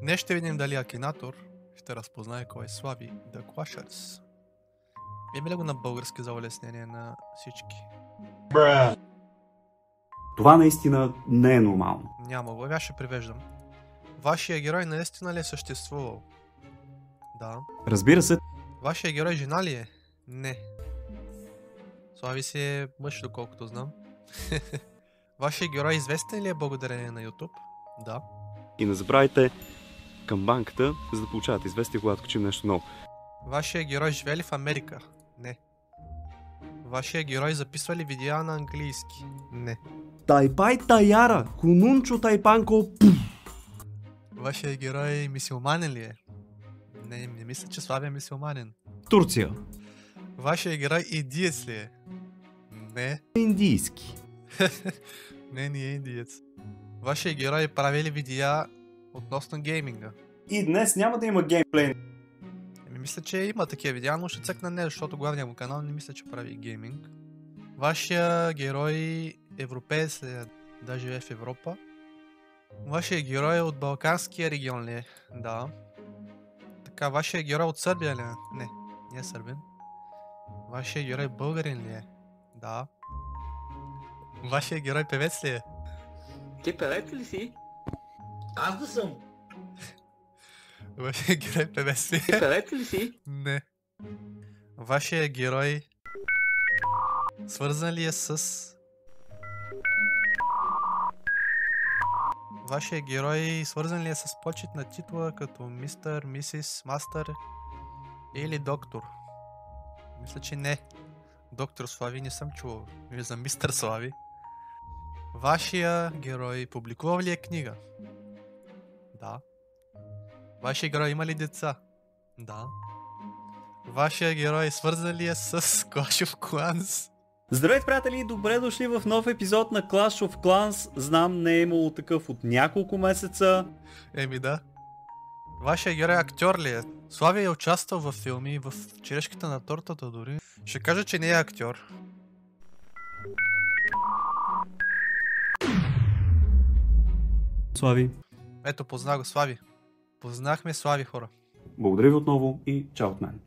Днес ще видим дали Акинатор ще разпознае кой е Слави The Clashers. Има ли го на български за улеснение на всички? Това наистина не е нормално. Няма го, аз ще превеждам. Вашия герой наистина ли е съществувал? Да. Разбира се, Вашия герой жена ли е? Не. Слави си е мъж, доколкото знам. Вашия герой известен ли е благодарение на YouTube? Да. и не забравяйте към банката, за да получавате известие, когато качим нещо ново. Вашия герой живее ли в Америка? Не. Вашия герой записва ли видеа на английски? Не. Тайпай Таяра, Кунунчо Тайпанко. Вашия герой мисюлманен ли е? Не мисля, че Слави е мисюлманен. Турция. Вашия герой индиец ли е? Не. Индийски. Не е индиец. Вашия герой прави ли видеа относно гейминга? И днес няма да има геймплей. Мисля, че има такива видеа, но ще цъкна не, защото главният му канал не мисля, че прави гейминг. Вашия герой европеец ли е? Да, живее в Европа. Вашия герой от Балканския регион ли е? Да. Така, вашия герой от Сърбия ли е? Не е сърбен. Вашия герой българин ли е? Да. Вашия герой певец ли е? Ти певец ли си? Аз да съм. Вашия герой певец ли Ти е? певец ли си? Не. Вашия герой свързан ли е с... Вашия герой свързан ли е с почетна титла като мистър, мисис, мастър или доктор? Мисля, че не. Доктор Слави не съм чувал. Или за мистър Слави. Вашия герой публикувал ли е книга? Да. Вашия герой има ли деца? Да. Вашия герой свързан ли е с Clash of Clans? Здравейте, приятели! Добре дошли в нов епизод на Clash of Clans. Знам, не е имало такъв от няколко месеца. Еми да. Вашия герой актьор ли е? Слави е участвал в филми, в черешката на тортата дори. Ще кажа, че не е актьор. Слави. Ето, позна го Слави. Познахме Слави, хора. Благодаря ви отново и чао от мен.